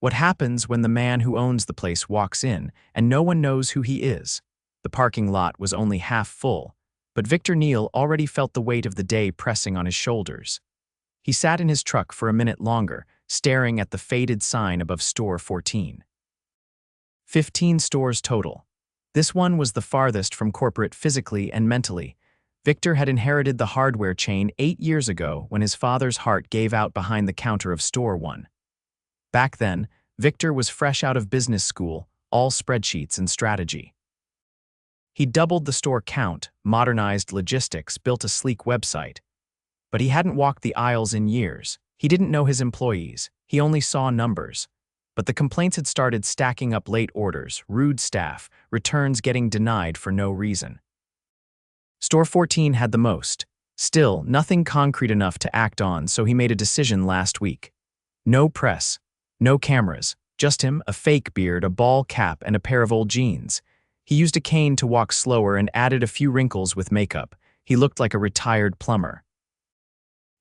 What happens when the man who owns the place walks in and no one knows who he is? The parking lot was only half full, but Viktor Neal already felt the weight of the day pressing on his shoulders. He sat in his truck for a minute longer, staring at the faded sign above Store 14. 15 stores total. This one was the farthest from corporate physically and mentally. Viktor had inherited the hardware chain 8 years ago when his father's heart gave out behind the counter of Store 1. Back then, Viktor was fresh out of business school, all spreadsheets and strategy. He doubled the store count, modernized logistics, built a sleek website. But he hadn't walked the aisles in years. He didn't know his employees. He only saw numbers. But the complaints had started stacking up: late orders, rude staff, returns getting denied for no reason. Store 14 had the most. Still, nothing concrete enough to act on, so he made a decision last week. No press. No cameras, just him, a fake beard, a ball cap, and a pair of old jeans. He used a cane to walk slower and added a few wrinkles with makeup. He looked like a retired plumber.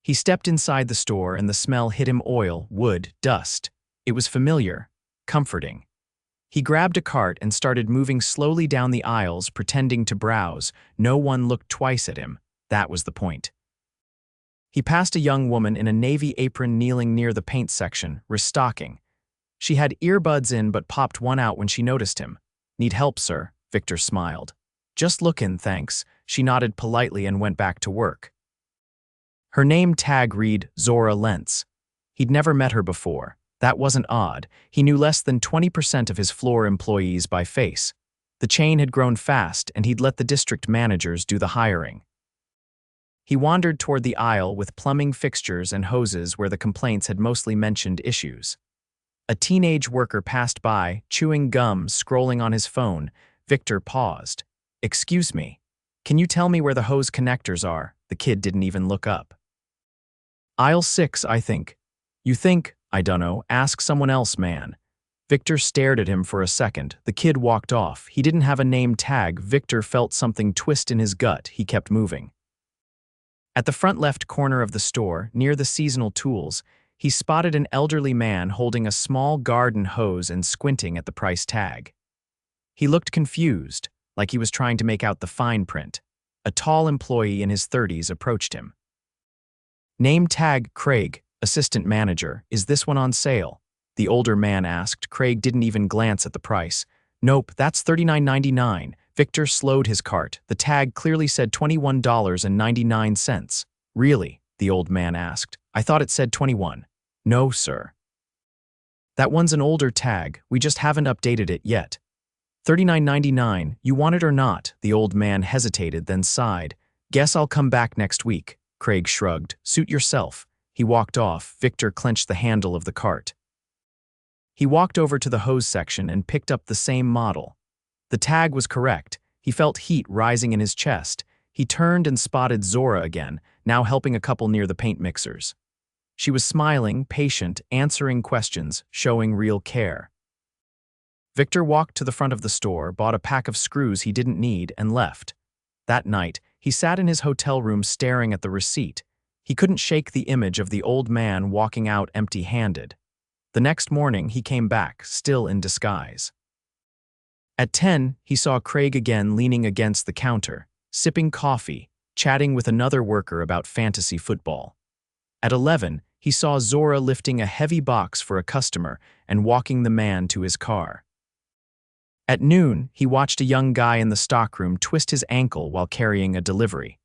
He stepped inside the store and the smell hit him: oil, wood, dust. It was familiar, comforting. He grabbed a cart and started moving slowly down the aisles, pretending to browse. No one looked twice at him. That was the point. He passed a young woman in a navy apron kneeling near the paint section, restocking. She had earbuds in but popped one out when she noticed him. "Need help, sir?" Viktor smiled. "Just lookin', thanks." She nodded politely and went back to work. Her name tag read Zora Lentz. He'd never met her before. That wasn't odd. He knew less than 20% of his floor employees by face. The chain had grown fast, and he'd let the district managers do the hiring. He wandered toward the aisle with plumbing fixtures and hoses where the complaints had mostly mentioned issues. A teenage worker passed by, chewing gum, scrolling on his phone. Viktor paused. "Excuse me. Can you tell me where the hose connectors are?" The kid didn't even look up. "Aisle 6, I think." "You think? I dunno. Ask someone else, man." Viktor stared at him for a second. The kid walked off. He didn't have a name tag. Viktor felt something twist in his gut. He kept moving. At the front left corner of the store, near the seasonal tools, he spotted an elderly man holding a small garden hose and squinting at the price tag. He looked confused, like he was trying to make out the fine print. A tall employee in his 30s approached him. "Name tag Craig, assistant manager. Is this one on sale?" The older man asked. Craig didn't even glance at the price. "Nope, that's $39.99. Viktor slowed his cart. The tag clearly said $21.99. "Really?" the old man asked. "I thought it said 21. "No, sir. That one's an older tag. We just haven't updated it yet." $39.99. You want it or not?" The old man hesitated, then sighed. "Guess I'll come back next week." Craig shrugged. "Suit yourself." He walked off. Viktor clenched the handle of the cart. He walked over to the hose section and picked up the same model. The tag was correct. He felt heat rising in his chest. He turned and spotted Zora again, now helping a couple near the paint mixers. She was smiling, patient, answering questions, showing real care. Viktor walked to the front of the store, bought a pack of screws he didn't need, and left. That night, he sat in his hotel room staring at the receipt. He couldn't shake the image of the old man walking out empty-handed. The next morning, he came back, still in disguise. At 10, he saw Craig again leaning against the counter, sipping coffee, chatting with another worker about fantasy football. At 11, he saw Zora lifting a heavy box for a customer and walking the man to his car. At noon, he watched a young guy in the stockroom twist his ankle while carrying a delivery.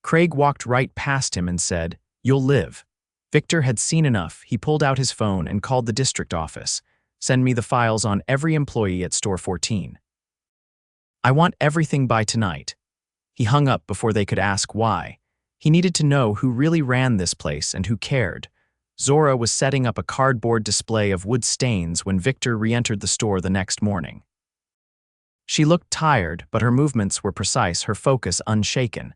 Craig walked right past him and said, "You'll live." Viktor had seen enough. He pulled out his phone and called the district office. "Send me the files on every employee at Store 14. I want everything by tonight." He hung up before they could ask why. He needed to know who really ran this place and who cared. Zora was setting up a cardboard display of wood stains when Viktor re-entered the store the next morning. She looked tired, but her movements were precise, her focus unshaken.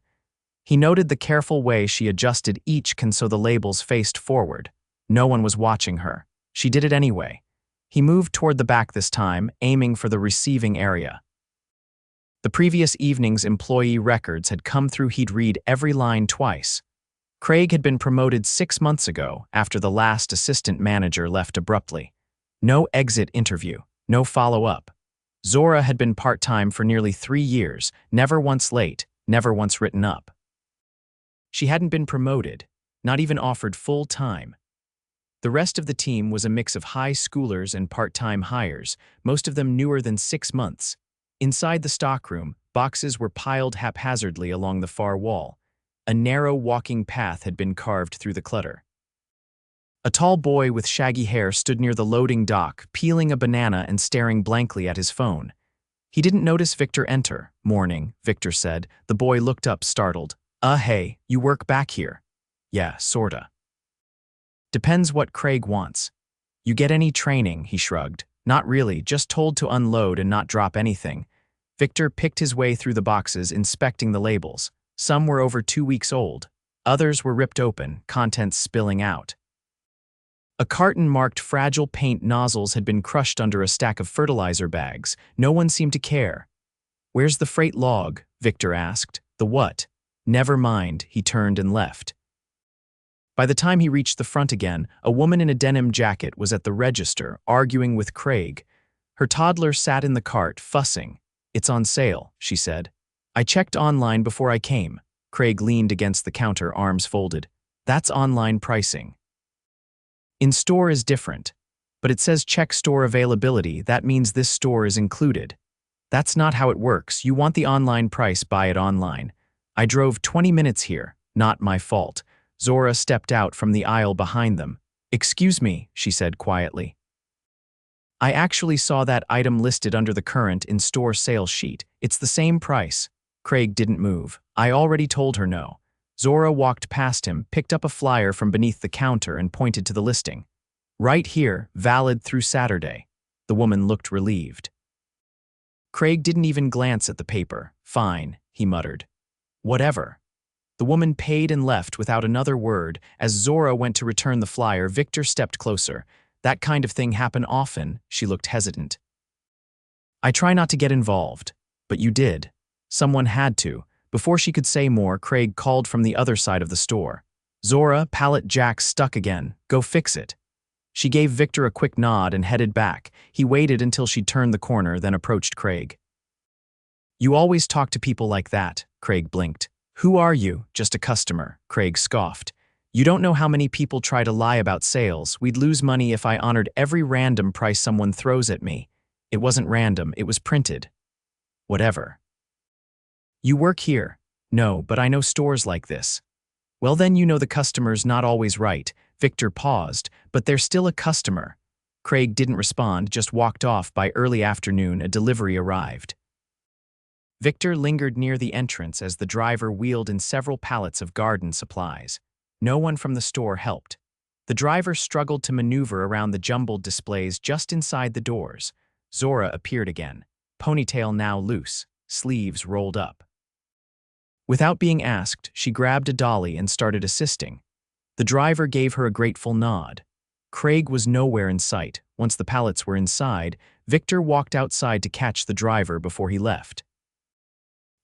He noted the careful way she adjusted each can so the labels faced forward. No one was watching her. She did it anyway. He moved toward the back this time, aiming for the receiving area. The previous evening's employee records had come through. He'd read every line twice. Craig had been promoted 6 months ago after the last assistant manager left abruptly. No exit interview, no follow-up. Zora had been part-time for nearly 3 years, never once late, never once written up. She hadn't been promoted, not even offered full-time. The rest of the team was a mix of high schoolers and part-time hires, most of them newer than 6 months. Inside the stockroom, boxes were piled haphazardly along the far wall. A narrow walking path had been carved through the clutter. A tall boy with shaggy hair stood near the loading dock, peeling a banana and staring blankly at his phone. He didn't notice Viktor enter. "Morning," Viktor said. The boy looked up, startled. Hey, you work back here?" "Yeah, sorta." "Depends what Craig wants." "You get any training?" he shrugged. "Not really, just told to unload and not drop anything." Viktor picked his way through the boxes, inspecting the labels. Some were over 2 weeks old. Others were ripped open, contents spilling out. A carton marked fragile paint nozzles had been crushed under a stack of fertilizer bags. No one seemed to care. "Where's the freight log?" Viktor asked. "The what?" "Never mind," he turned and left. By the time he reached the front again, a woman in a denim jacket was at the register, arguing with Craig. Her toddler sat in the cart, fussing. "It's on sale," she said. "I checked online before I came." Craig leaned against the counter, arms folded. "That's online pricing. In-store is different. But it says check store availability, that means this store is included." "That's not how it works. You want the online price, buy it online." "I drove 20 minutes here. Not my fault." Zora stepped out from the aisle behind them. "Excuse me," she said quietly. "I actually saw that item listed under the current in-store sales sheet. It's the same price." Craig didn't move. "I already told her no." Zora walked past him, picked up a flyer from beneath the counter and pointed to the listing. "Right here, valid through Saturday." The woman looked relieved. Craig didn't even glance at the paper. "Fine," he muttered. "Whatever." The woman paid and left without another word. As Zora went to return the flyer, Viktor stepped closer. "That kind of thing happen often." She looked hesitant. "I try not to get involved." "But you did." "Someone had to." Before she could say more, Craig called from the other side of the store. "Zora, pallet jack's stuck again. Go fix it." She gave Viktor a quick nod and headed back. He waited until she'd turned the corner, then approached Craig. "You always talk to people like that," Craig blinked. "Who are you?" "Just a customer," Craig scoffed. "You don't know how many people try to lie about sales. We'd lose money if I honored every random price someone throws at me." "It wasn't random, it was printed." "Whatever." "You work here?" "No, but I know stores like this." "Well then you know the customer's not always right." Viktor paused. "But they're still a customer." Craig didn't respond, just walked off. By early afternoon, a delivery arrived. Viktor lingered near the entrance as the driver wheeled in several pallets of garden supplies. No one from the store helped. The driver struggled to maneuver around the jumbled displays just inside the doors. Zora appeared again, ponytail now loose, sleeves rolled up. Without being asked, she grabbed a dolly and started assisting. The driver gave her a grateful nod. Craig was nowhere in sight. Once the pallets were inside, Viktor walked outside to catch the driver before he left.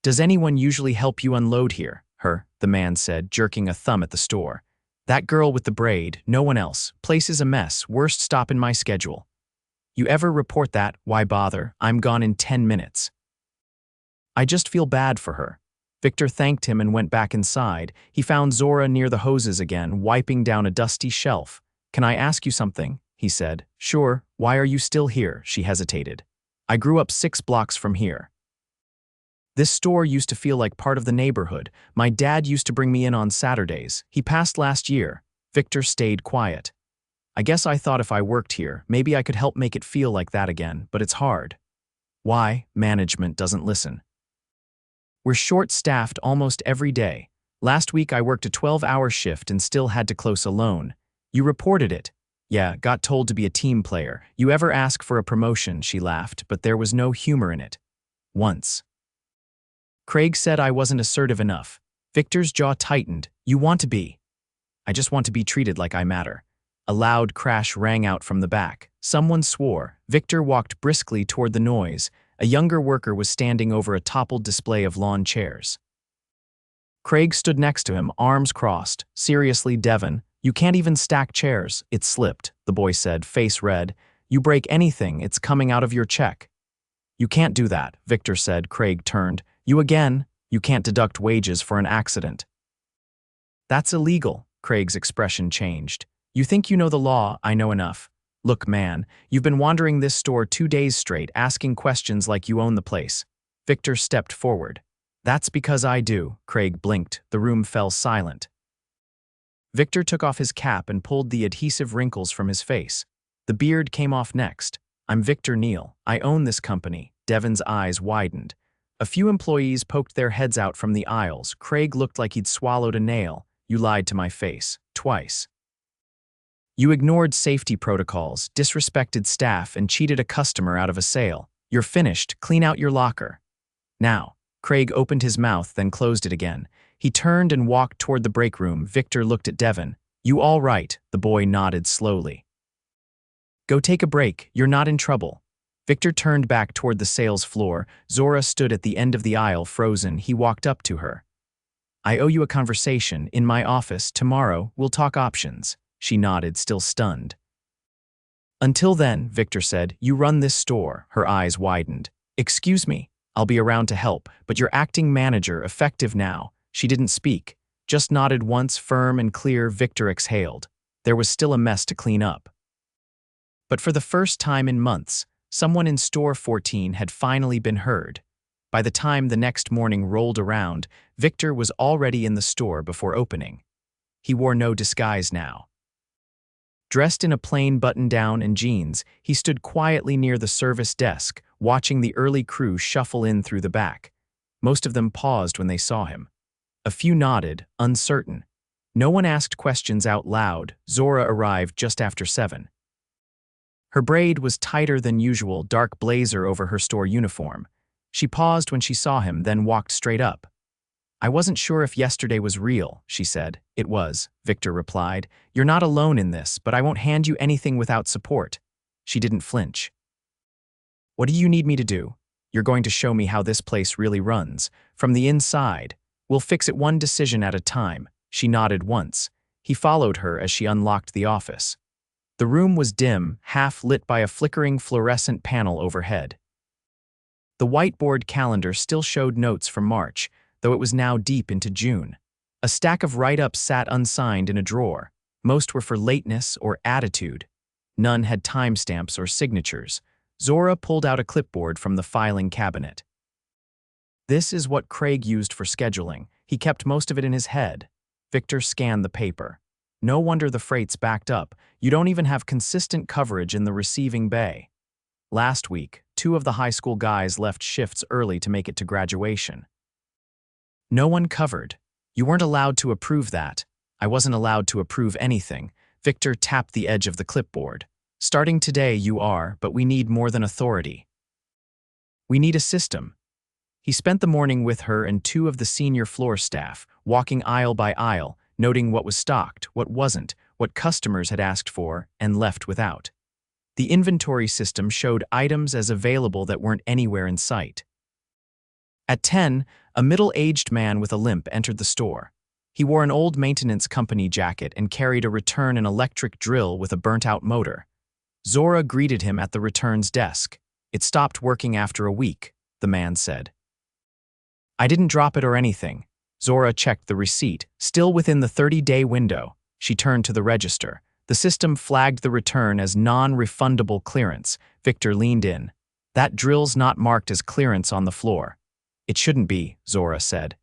"Does anyone usually help you unload here?" "Her," the man said, jerking a thumb at the store. "That girl with the braid, no one else. Place is a mess, worst stop in my schedule." "You ever report that? Why bother? I'm gone in 10 minutes." "I just feel bad for her." Viktor thanked him and went back inside. He found Zora near the hoses again, wiping down a dusty shelf. "Can I ask you something?" he said. "Sure. Why are you still here?" She hesitated. "I grew up 6 blocks from here. This store used to feel like part of the neighborhood. My dad used to bring me in on Saturdays. He passed last year." Viktor stayed quiet. "I guess I thought if I worked here, maybe I could help make it feel like that again, but it's hard." "Why?" "Management doesn't listen. We're short-staffed almost every day. Last week I worked a 12-hour shift and still had to close alone." "You reported it." "Yeah, got told to be a team player. You ever ask for a promotion?" She laughed, but there was no humor in it. "Once. Craig said I wasn't assertive enough." Viktor's jaw tightened. "You want to be." "I just want to be treated like I matter." A loud crash rang out from the back. Someone swore. Viktor walked briskly toward the noise. A younger worker was standing over a toppled display of lawn chairs. Craig stood next to him, arms crossed. "Seriously, Devon, you can't even stack chairs." "It slipped," the boy said, face red. You break anything, it's coming out of your check. You can't do that, Viktor said. Craig turned. You again? You can't deduct wages for an accident. That's illegal. Craig's expression changed. You think you know the law, I know enough. Look, man, you've been wandering this store 2 days straight, asking questions like you own the place. Viktor stepped forward. That's because I do. Craig blinked. The room fell silent. Viktor took off his cap and pulled the adhesive wrinkles from his face. The beard came off next. I'm Viktor Neal. I own this company. Devon's eyes widened. A few employees poked their heads out from the aisles. Craig looked like he'd swallowed a nail. You lied to my face. Twice. You ignored safety protocols, disrespected staff, and cheated a customer out of a sale. You're finished. Clean out your locker. Now. Craig opened his mouth, then closed it again. He turned and walked toward the break room. Viktor looked at Devon. You all right? The boy nodded slowly. Go take a break. You're not in trouble. Viktor turned back toward the sales floor. Zora stood at the end of the aisle, frozen. He walked up to her. I owe you a conversation. In my office. Tomorrow, we'll talk options. She nodded, still stunned. Until then, Viktor said, you run this store. Her eyes widened. Excuse me. I'll be around to help, but you're acting manager, effective now. She didn't speak, just nodded once, firm and clear. Viktor exhaled. There was still a mess to clean up. But for the first time in months, someone in store 14 had finally been heard. By the time the next morning rolled around, Viktor was already in the store before opening. He wore no disguise now. Dressed in a plain button-down and jeans, he stood quietly near the service desk, watching the early crew shuffle in through the back. Most of them paused when they saw him. A few nodded, uncertain. No one asked questions out loud. Zora arrived just after 7. Her braid was tighter than usual, dark blazer over her store uniform. She paused when she saw him, then walked straight up. I wasn't sure if yesterday was real, she said. It was, Viktor replied. You're not alone in this, but I won't hand you anything without support. She didn't flinch. What do you need me to do? You're going to show me how this place really runs. From the inside. We'll fix it one decision at a time. She nodded once. He followed her as she unlocked the office. The room was dim, half lit by a flickering fluorescent panel overhead. The whiteboard calendar still showed notes from March, though it was now deep into June. A stack of write-ups sat unsigned in a drawer. Most were for lateness or attitude. None had timestamps or signatures. Zora pulled out a clipboard from the filing cabinet. This is what Craig used for scheduling. He kept most of it in his head. Viktor scanned the paper. No wonder the freight's backed up. You don't even have consistent coverage in the receiving bay. Last week, 2 of the high school guys left shifts early to make it to graduation. No one covered. You weren't allowed to approve that. I wasn't allowed to approve anything. Viktor tapped the edge of the clipboard. Starting today, you are, but we need more than authority. We need a system. He spent the morning with her and 2 of the senior floor staff, walking aisle by aisle, noting what was stocked, what wasn't, what customers had asked for and left without. The inventory system showed items as available that weren't anywhere in sight. At 10, a middle-aged man with a limp entered the store. He wore an old maintenance company jacket and carried a return and electric drill with a burnt-out motor. Zora greeted him at the returns desk. It stopped working after a week, the man said. I didn't drop it or anything. Zora checked the receipt, still within the 30-day window. She turned to the register. The system flagged the return as non-refundable clearance. Viktor leaned in. That drill's not marked as clearance on the floor. It shouldn't be, Zora said.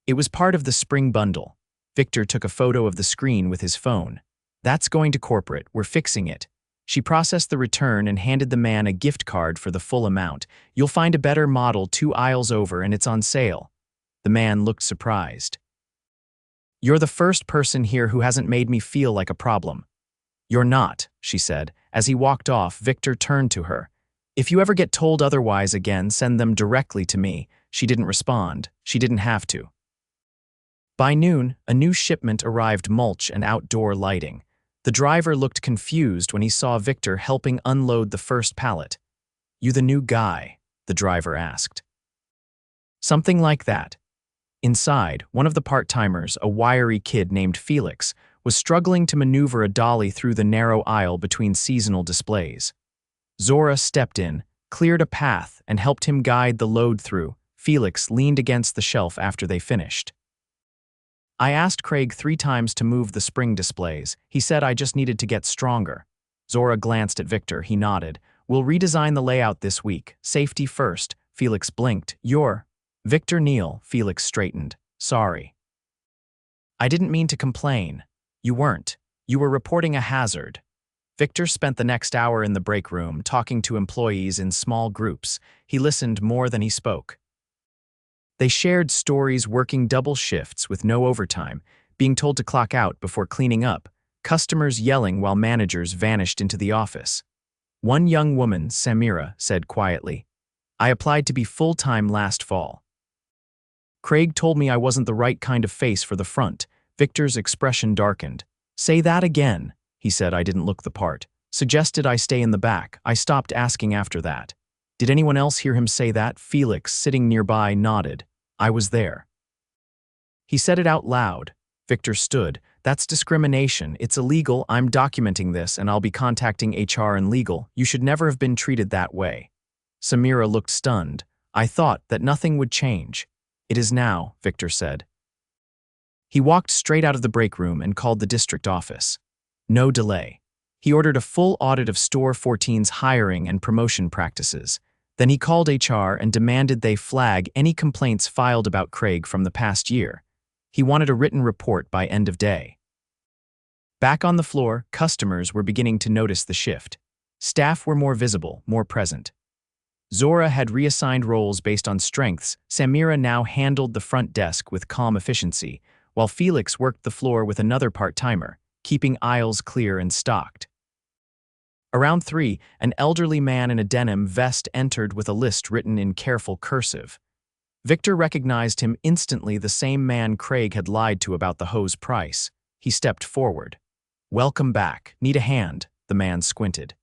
It was part of the spring bundle. Viktor took a photo of the screen with his phone. That's going to corporate. We're fixing it. She processed the return and handed the man a gift card for the full amount. You'll find a better model 2 aisles over and it's on sale. The man looked surprised. You're the first person here who hasn't made me feel like a problem. You're not, she said. As he walked off, Viktor turned to her. If you ever get told otherwise again, send them directly to me. She didn't respond. She didn't have to. By noon, a new shipment arrived, mulch and outdoor lighting. The driver looked confused when he saw Viktor helping unload the first pallet. You the new guy? The driver asked. Something like that. Inside, one of the part-timers, a wiry kid named Felix, was struggling to maneuver a dolly through the narrow aisle between seasonal displays. Zora stepped in, cleared a path, and helped him guide the load through. Felix leaned against the shelf after they finished. I asked Craig 3 times to move the spring displays. He said I just needed to get stronger. Zora glanced at Viktor. He nodded. We'll redesign the layout this week. Safety first. Felix blinked. You're Viktor Neal. Felix straightened. Sorry. I didn't mean to complain. You weren't. You were reporting a hazard. Viktor spent the next hour in the break room talking to employees in small groups. He listened more than he spoke. They shared stories working double shifts with no overtime, being told to clock out before cleaning up, customers yelling while managers vanished into the office. One young woman, Samira, said quietly, I applied to be full-time last fall. Craig told me I wasn't the right kind of face for the front. Viktor's expression darkened. Say that again, he said. I didn't look the part. Suggested I stay in the back. I stopped asking after that. Did anyone else hear him say that? Felix, sitting nearby, nodded. I was there. He said it out loud. Viktor stood. That's discrimination. It's illegal. I'm documenting this and I'll be contacting HR and legal. You should never have been treated that way. Samira looked stunned. I thought that nothing would change. It is now, Viktor said. He walked straight out of the break room and called the district office. No delay. He ordered a full audit of Store 14's hiring and promotion practices. Then he called HR and demanded they flag any complaints filed about Craig from the past year. He wanted a written report by end of day. Back on the floor, customers were beginning to notice the shift. Staff were more visible, more present. Zora had reassigned roles based on strengths. Samira now handled the front desk with calm efficiency, while Felix worked the floor with another part-timer, keeping aisles clear and stocked. Around 3, an elderly man in a denim vest entered with a list written in careful cursive. Viktor recognized him instantly, the same man Craig had lied to about the hose price. He stepped forward. Welcome back. Need a hand? The man squinted.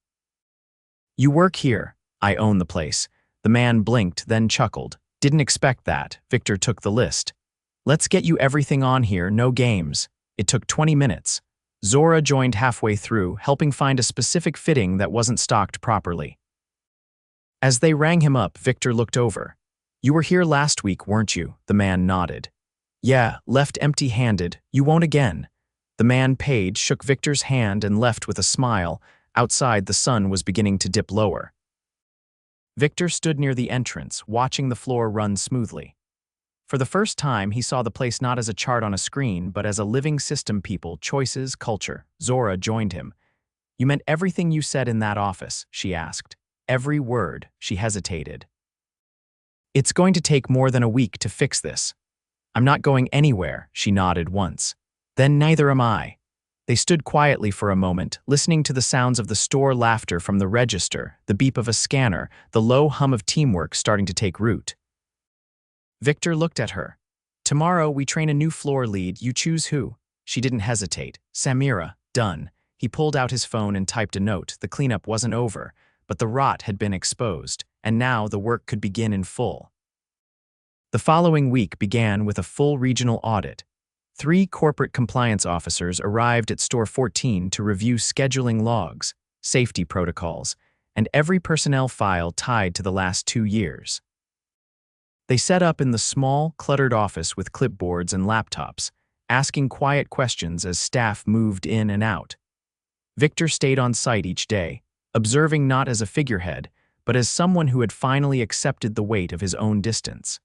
You work here. I own the place. The man blinked, then chuckled. Didn't expect that. Viktor took the list. Let's get you everything on here, no games. It took 20 minutes. Zora joined halfway through, helping find a specific fitting that wasn't stocked properly. As they rang him up, Viktor looked over. You were here last week, weren't you? The man nodded. Yeah, left empty-handed. You won't again. The man paid, shook Viktor's hand, and left with a smile. Outside, the sun was beginning to dip lower. Viktor stood near the entrance, watching the floor run smoothly. For the first time, he saw the place not as a chart on a screen, but as a living system. People, choices, culture. Zora joined him. You meant everything you said in that office, she asked. Every word. She hesitated. It's going to take more than a week to fix this. I'm not going anywhere, she nodded once. Then neither am I. They stood quietly for a moment, listening to the sounds of the store laughter from the register, the beep of a scanner, the low hum of teamwork starting to take root. Viktor looked at her. Tomorrow we train a new floor lead. You choose who? She didn't hesitate. Samira. Done. He pulled out his phone and typed a note. The cleanup wasn't over, but the rot had been exposed, and now the work could begin in full. The following week began with a full regional audit. 3 corporate compliance officers arrived at Store 14 to review scheduling logs, safety protocols, and every personnel file tied to the last 2 years. They set up in the small, cluttered office with clipboards and laptops, asking quiet questions as staff moved in and out. Viktor stayed on site each day, observing not as a figurehead, but as someone who had finally accepted the weight of his own distance.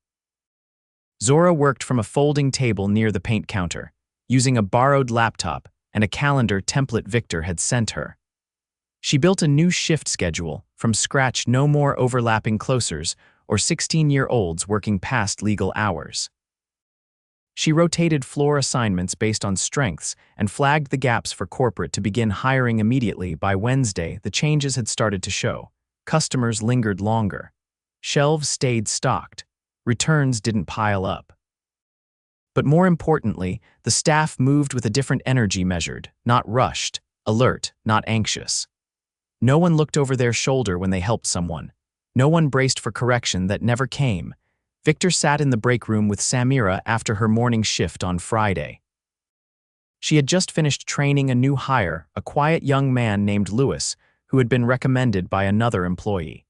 Zora worked from a folding table near the paint counter, using a borrowed laptop and a calendar template Viktor had sent her. She built a new shift schedule from scratch. No more overlapping closers or 16-year-olds working past legal hours. She rotated floor assignments based on strengths and flagged the gaps for corporate to begin hiring immediately. By Wednesday, the changes had started to show. Customers lingered longer. Shelves stayed stocked. Returns didn't pile up. But more importantly, the staff moved with a different energy, measured, not rushed, alert, not anxious. No one looked over their shoulder when they helped someone. No one braced for correction that never came. Viktor sat in the break room with Samira after her morning shift on Friday. She had just finished training a new hire, a quiet young man named Lewis, who had been recommended by another employee.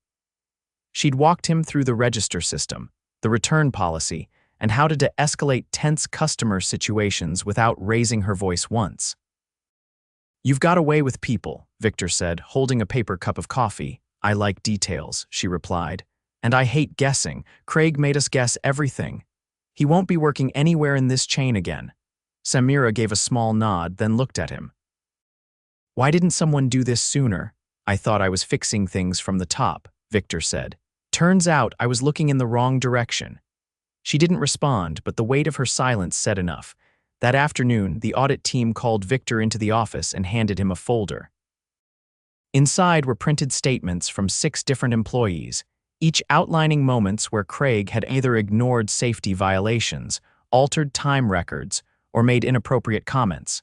She'd walked him through the register system, the return policy, and how to de-escalate tense customer situations without raising her voice once. "You've got away with people," Viktor said, holding a paper cup of coffee. "I like details," she replied. "And I hate guessing. Craig made us guess everything. He won't be working anywhere in this chain again." Samira gave a small nod, then looked at him. "Why didn't someone do this sooner?" "I thought I was fixing things from the top," Viktor said. "Turns out I was looking in the wrong direction." She didn't respond, but the weight of her silence said enough. That afternoon, the audit team called Viktor into the office and handed him a folder. Inside were printed statements from 6 different employees, each outlining moments where Craig had either ignored safety violations, altered time records, or made inappropriate comments.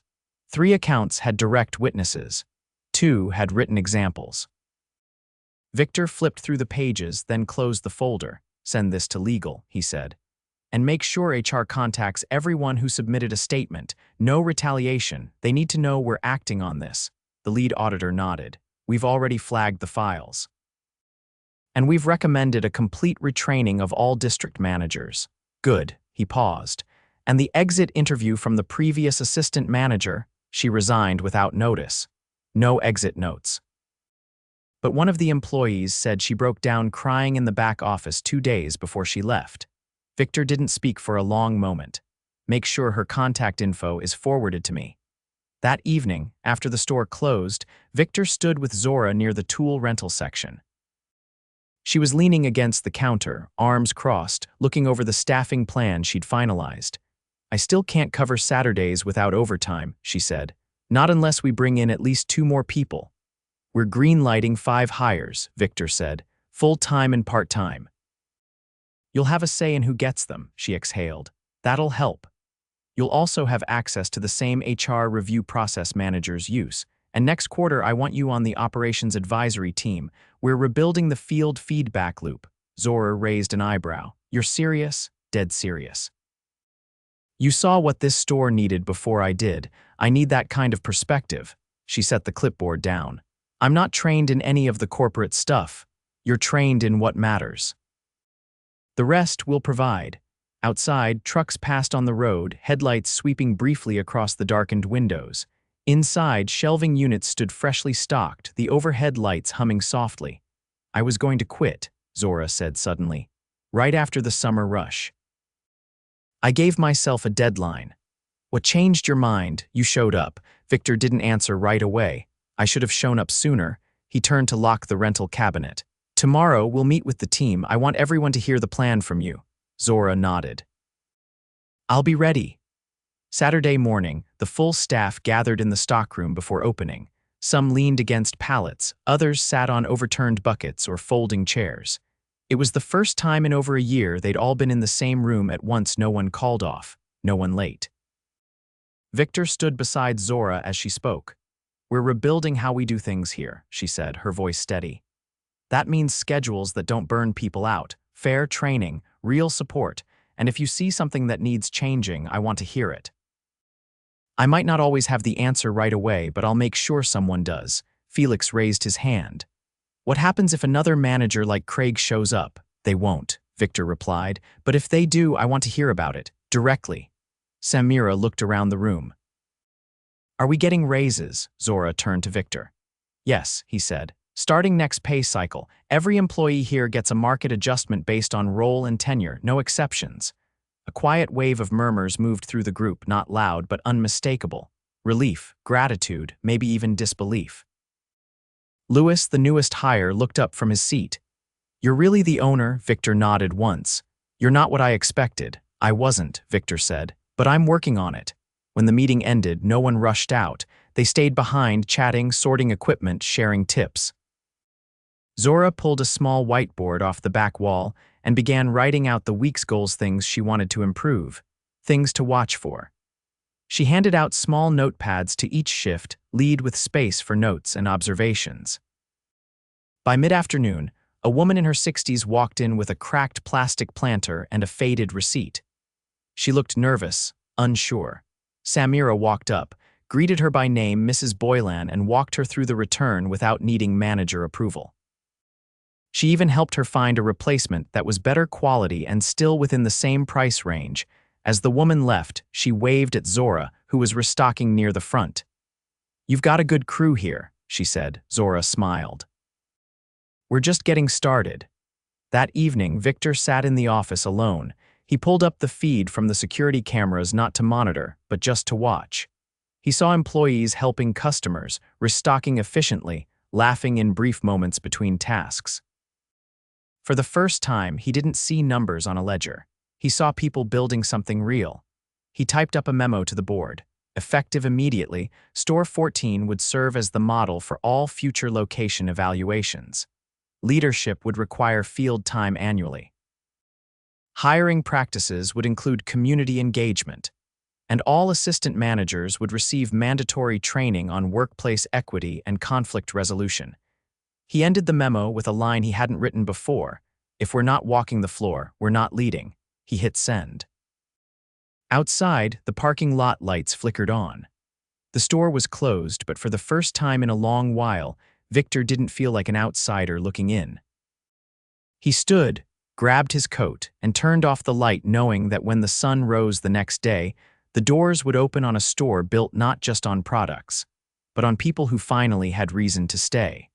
3 accounts had direct witnesses. 2 had written examples. Viktor flipped through the pages, then closed the folder. "Send this to legal," he said. "And make sure HR contacts everyone who submitted a statement. No retaliation. They need to know we're acting on this." The lead auditor nodded. "We've already flagged the files. And we've recommended a complete retraining of all district managers." "Good," he paused. "And the exit interview from the previous assistant manager?" "She resigned without notice." No exit notes. But one of the employees said she broke down crying in the back office 2 days before she left. Viktor didn't speak for a long moment. "Make sure her contact info is forwarded to me." That evening, after the store closed, Viktor stood with Zora near the tool rental section. She was leaning against the counter, arms crossed, looking over the staffing plan she'd finalized. "I still can't cover Saturdays without overtime," she said. "Not unless we bring in at least 2 more people." "We're greenlighting 5 hires," Viktor said, "full-time and part-time." "You'll have a say in who gets them," she exhaled. "That'll help. You'll also have access to the same HR review process managers use. And next quarter, I want you on the operations advisory team. We're rebuilding the field feedback loop." Zora raised an eyebrow. "You're serious?" "Dead serious. You saw what this store needed before I did. I need that kind of perspective." She set the clipboard down. "I'm not trained in any of the corporate stuff. You're trained in what matters. The rest we'll provide." Outside, trucks passed on the road, headlights sweeping briefly across the darkened windows. Inside, shelving units stood freshly stocked, the overhead lights humming softly. "I was going to quit," Zora said suddenly, "right after the summer rush. I gave myself a deadline." "What changed your mind?" "You showed up." Viktor didn't answer right away. "I should have shown up sooner." He turned to lock the rental cabinet. "Tomorrow, we'll meet with the team. I want everyone to hear the plan from you." Zora nodded. "I'll be ready." Saturday morning, the full staff gathered in the stockroom before opening. Some leaned against pallets, others sat on overturned buckets or folding chairs. It was the first time in over a year they'd all been in the same room at once. No one called off, no one late. Viktor stood beside Zora as she spoke. "We're rebuilding how we do things here," she said, her voice steady. "That means schedules that don't burn people out, fair training, real support, and if you see something that needs changing, I want to hear it. I might not always have the answer right away, but I'll make sure someone does." Felix raised his hand. "What happens if another manager like Craig shows up?" "They won't," Viktor replied, "but if they do, I want to hear about it, directly." Samira looked around the room. "Are we getting raises?" Zora turned to Viktor. "Yes," he said. "Starting next pay cycle, every employee here gets a market adjustment based on role and tenure, no exceptions." A quiet wave of murmurs moved through the group, not loud but unmistakable. Relief, gratitude, maybe even disbelief. Lewis, the newest hire, looked up from his seat. "You're really the owner?" Viktor nodded once. "You're not what I expected." "I wasn't," Viktor said, "but I'm working on it." When the meeting ended, no one rushed out. They stayed behind, chatting, sorting equipment, sharing tips. Zora pulled a small whiteboard off the back wall and began writing out the week's goals, things she wanted to improve, things to watch for. She handed out small notepads to each shift, lead with space for notes and observations. By mid-afternoon, a woman in her 60s walked in with a cracked plastic planter and a faded receipt. She looked nervous, unsure. Samira walked up, greeted her by name Mrs. Boylan, and walked her through the return without needing manager approval. She even helped her find a replacement that was better quality and still within the same price range. As the woman left, she waved at Zora, who was restocking near the front. "You've got a good crew here," she said. Zora smiled. "We're just getting started." That evening, Viktor sat in the office alone. He pulled up the feed from the security cameras not to monitor, but just to watch. He saw employees helping customers, restocking efficiently, laughing in brief moments between tasks. For the first time, he didn't see numbers on a ledger. He saw people building something real. He typed up a memo to the board. Effective immediately, Store 14 would serve as the model for all future location evaluations. Leadership would require field time annually. Hiring practices would include community engagement, and all assistant managers would receive mandatory training on workplace equity and conflict resolution. He ended the memo with a line he hadn't written before: "If we're not walking the floor, we're not leading." He hit send. Outside, the parking lot lights flickered on. The store was closed, but for the first time in a long while, Viktor didn't feel like an outsider looking in. He stood, grabbed his coat, and turned off the light, knowing that when the sun rose the next day, the doors would open on a store built not just on products, but on people who finally had reason to stay.